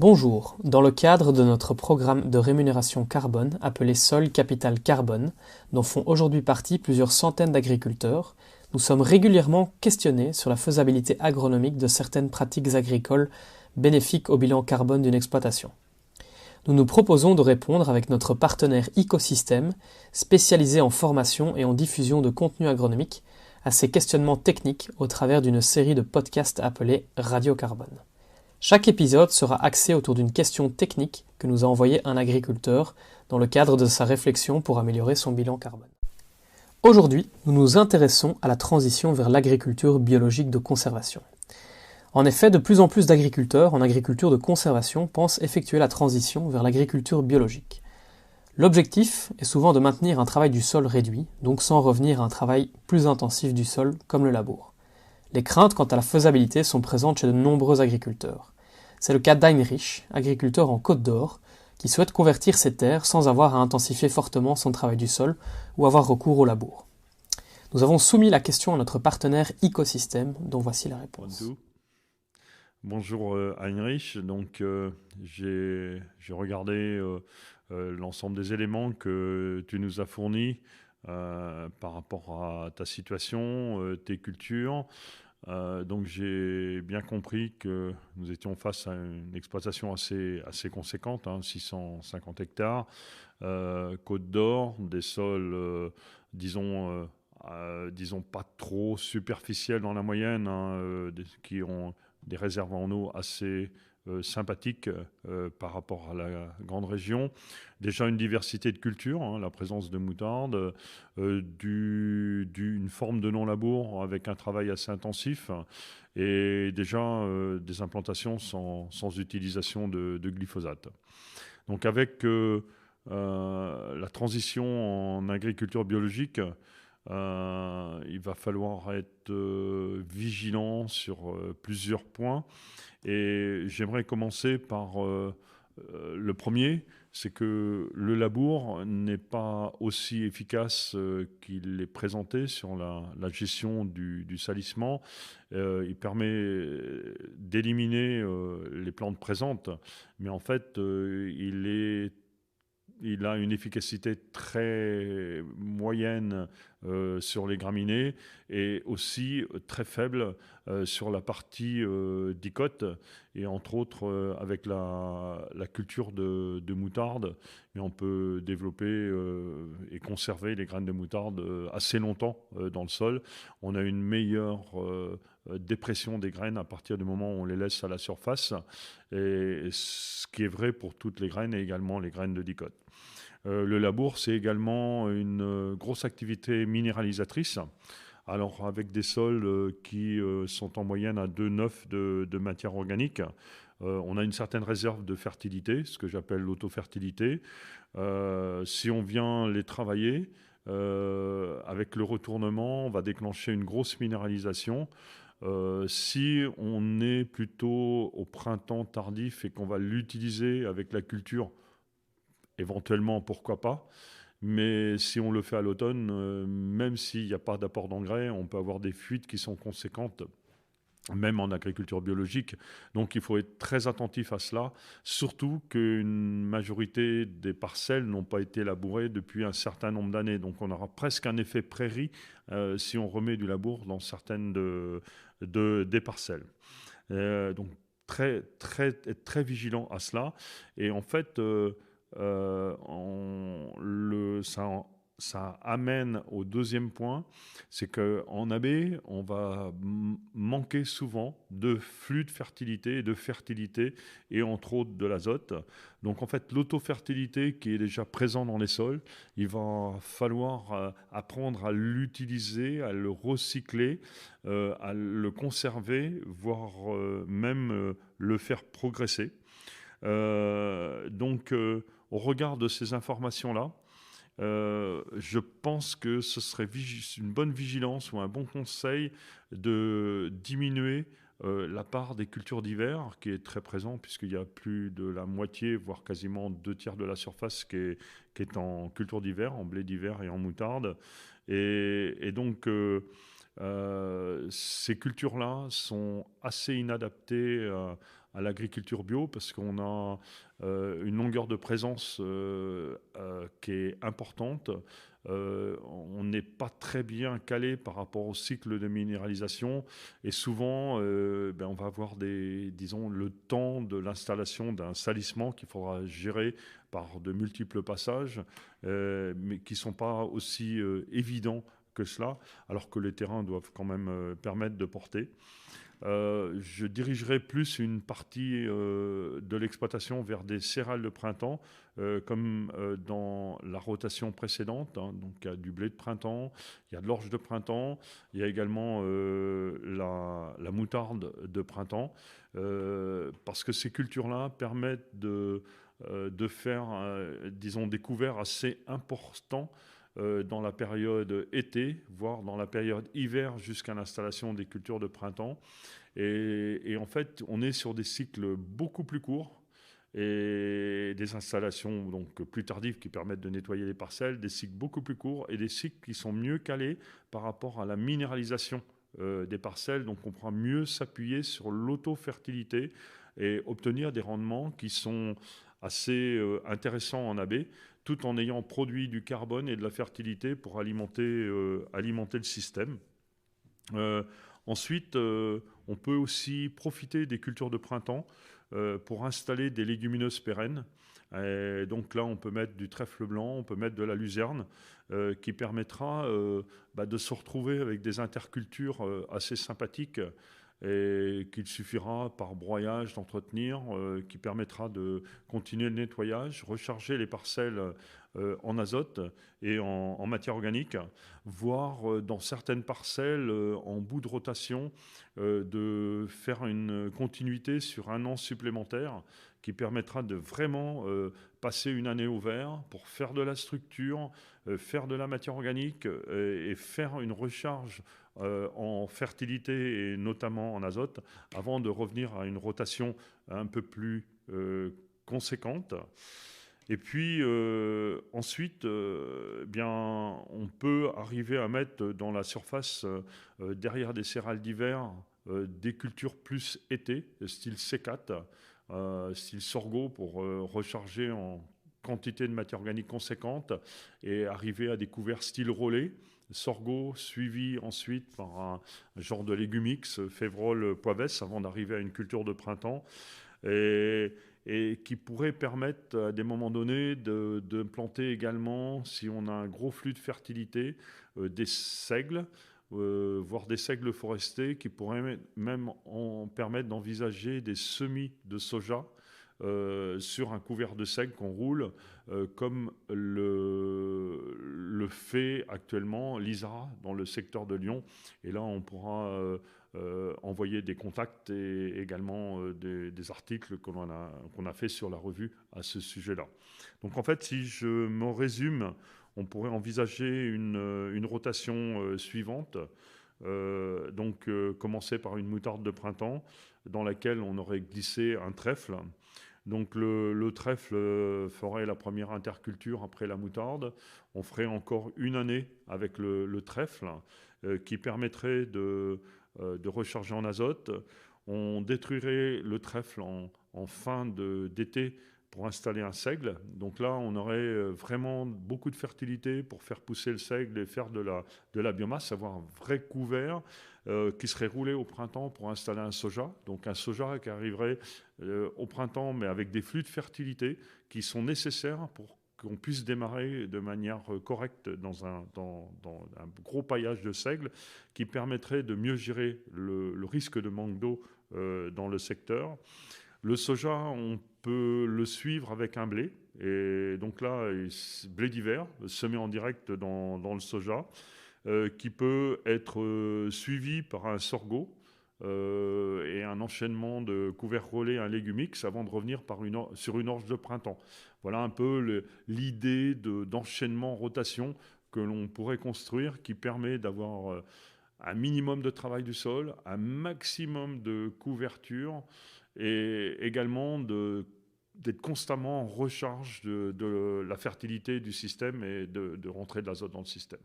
Bonjour, dans le cadre de notre programme de rémunération carbone appelé Sol Capital Carbone, dont font aujourd'hui partie plusieurs centaines d'agriculteurs, nous sommes régulièrement questionnés sur la faisabilité agronomique de certaines pratiques agricoles bénéfiques au bilan carbone d'une exploitation. Nous nous proposons de répondre avec notre partenaire Ecosystème, spécialisé en formation et en diffusion de contenu agronomique, à ces questionnements techniques au travers d'une série de podcasts appelés Radio Carbone. Chaque épisode sera axé autour d'une question technique que nous a envoyée un agriculteur dans le cadre de sa réflexion pour améliorer son bilan carbone. Aujourd'hui, nous nous intéressons à la transition vers l'agriculture biologique de conservation. En effet, de plus en plus d'agriculteurs en agriculture de conservation pensent effectuer la transition vers l'agriculture biologique. L'objectif est souvent de maintenir un travail du sol réduit, donc sans revenir à un travail plus intensif du sol comme le labour. Les craintes quant à la faisabilité sont présentes chez de nombreux agriculteurs. C'est le cas d'Heinrich, agriculteur en Côte d'Or, qui souhaite convertir ses terres sans avoir à intensifier fortement son travail du sol ou avoir recours au labour. Nous avons soumis la question à notre partenaire Ecosystème, dont voici la réponse. Bonjour Heinrich, donc j'ai regardé l'ensemble des éléments que tu nous as fournis par rapport à ta situation, tes cultures. Donc j'ai bien compris que nous étions face à une exploitation assez conséquente, 650 hectares, Côte d'Or, des sols, disons pas trop superficiels dans la moyenne, qui ont des réserves en eau assez sympathiques par rapport à la grande région. Déjà une diversité de cultures, la présence de moutarde, une forme de non-labour avec un travail assez intensif et déjà des implantations sans utilisation de glyphosate. Donc avec la transition en agriculture biologique, il va falloir être vigilant sur plusieurs points. Et j'aimerais commencer par le premier, c'est que le labour n'est pas aussi efficace qu'il est présenté sur la gestion du salissement. Il permet d'éliminer les plantes présentes, mais en fait, il a une efficacité très moyenne sur les graminées et aussi très faible sur la partie dicote et entre autres avec la culture de moutarde. Mais on peut développer et conserver les graines de moutarde assez longtemps dans le sol. On a une meilleure dépression des graines à partir du moment où on les laisse à la surface, et ce qui est vrai pour toutes les graines et également les graines de dicote. Le labour, c'est également une grosse activité minéralisatrice. Alors, avec des sols qui sont en moyenne à 2,9 de matière organique, on a une certaine réserve de fertilité, ce que j'appelle l'autofertilité. Si on vient les travailler, avec le retournement, on va déclencher une grosse minéralisation. Si on est plutôt au printemps tardif et qu'on va l'utiliser avec la culture, éventuellement, pourquoi pas. Mais si on le fait à l'automne, même s'il n'y a pas d'apport d'engrais, on peut avoir des fuites qui sont conséquentes, même en agriculture biologique. Donc il faut être très attentif à cela, surtout qu'une majorité des parcelles n'ont pas été labourées depuis un certain nombre d'années. Donc on aura presque un effet prairie si on remet du labour dans certaines des parcelles. Donc être très vigilant à cela. Et en fait, ça amène au deuxième point, c'est qu'en AB, on va manquer souvent de flux de fertilité et de fertilité, et entre autres de l'azote. Donc en fait, l'autofertilité qui est déjà présente dans les sols, il va falloir apprendre à l'utiliser, à le recycler, à le conserver, voire même le faire progresser. Donc, au regard de ces informations-là, je pense que ce serait une bonne vigilance ou un bon conseil de diminuer la part des cultures d'hiver, qui est très présent, puisqu'il y a plus de la moitié, voire quasiment 2 tiers de la surface qui est en culture d'hiver, en blé d'hiver et en moutarde. Et donc, ces cultures-là sont assez inadaptées à l'agriculture bio parce qu'on a une longueur de présence qui est importante. On n'est pas très bien calé par rapport au cycle de minéralisation et souvent on va avoir disons, le temps de l'installation d'un salissement qu'il faudra gérer par de multiples passages, mais qui ne sont pas aussi évidents que cela, alors que les terrains doivent quand même permettre de porter. Je dirigerai plus une partie de l'exploitation vers des céréales de printemps, comme dans la rotation précédente. Hein. Donc il y a du blé de printemps, il y a de l'orge de printemps, il y a également la moutarde de printemps, parce que ces cultures-là permettent de faire, disons, des couverts assez importants dans la période été, voire dans la période hiver jusqu'à l'installation des cultures de printemps. Et en fait, on est sur des cycles beaucoup plus courts et des installations donc plus tardives qui permettent de nettoyer les parcelles, des cycles beaucoup plus courts et des cycles qui sont mieux calés par rapport à la minéralisation des parcelles. Donc on pourra mieux s'appuyer sur l'auto-fertilité et obtenir des rendements qui sont assez intéressants en AB, tout en ayant produit du carbone et de la fertilité pour alimenter le système. Ensuite, on peut aussi profiter des cultures de printemps pour installer des légumineuses pérennes. Et donc là, on peut mettre du trèfle blanc, on peut mettre de la luzerne, qui permettra de se retrouver avec des intercultures assez sympathiques et qu'il suffira par broyage d'entretenir, qui permettra de continuer le nettoyage, recharger les parcelles en azote et en matière organique, voire dans certaines parcelles en bout de rotation, de faire une continuité sur un an supplémentaire qui permettra de vraiment passer une année au vert pour faire de la structure, faire de la matière organique et faire une recharge en fertilité et notamment en azote avant de revenir à une rotation un peu plus conséquente. Et puis ensuite, on peut arriver à mettre dans la surface, derrière des céréales d'hiver, des cultures plus été, style C4, style sorgho pour recharger en quantité de matière organique conséquente et arriver à des couverts style relais, sorgho suivi ensuite par un genre de légumix, févrole, poivès, avant d'arriver à une culture de printemps. Et qui pourrait permettre à des moments donnés de planter également, si on a un gros flux de fertilité, des seigles, voire des seigles forestiers qui pourraient même en permettre d'envisager des semis de soja sur un couvert de seigle qu'on roule, comme le fait actuellement l'ISRA dans le secteur de Lyon. Et là, on pourra envoyer des contacts et également des articles qu'on a fait sur la revue à ce sujet-là. Donc en fait, si je me résume, on pourrait envisager une rotation suivante. Commencer par une moutarde de printemps dans laquelle on aurait glissé un trèfle. Donc le trèfle ferait la première interculture après la moutarde. On ferait encore une année avec le trèfle qui permettrait de recharger en azote. On détruirait le trèfle en fin d'été pour installer un seigle. Donc là, on aurait vraiment beaucoup de fertilité pour faire pousser le seigle et faire de la biomasse, avoir un vrai couvert qui serait roulé au printemps pour installer un soja. Donc un soja qui arriverait au printemps, mais avec des flux de fertilité qui sont nécessaires pour qu'on puisse démarrer de manière correcte dans un gros paillage de seigle qui permettrait de mieux gérer le risque de manque d'eau dans le secteur. Le soja, on peut le suivre avec un blé. Et donc là, blé d'hiver, semé en direct dans le soja, qui peut être suivi par un sorgho et un enchaînement de couverts relais, un légumix, avant de revenir sur une orge de printemps. Voilà un peu l'idée d'enchaînement rotation que l'on pourrait construire, qui permet d'avoir un minimum de travail du sol, un maximum de couverture et également d'être constamment en recharge de la fertilité du système et de rentrer de l'azote dans le système.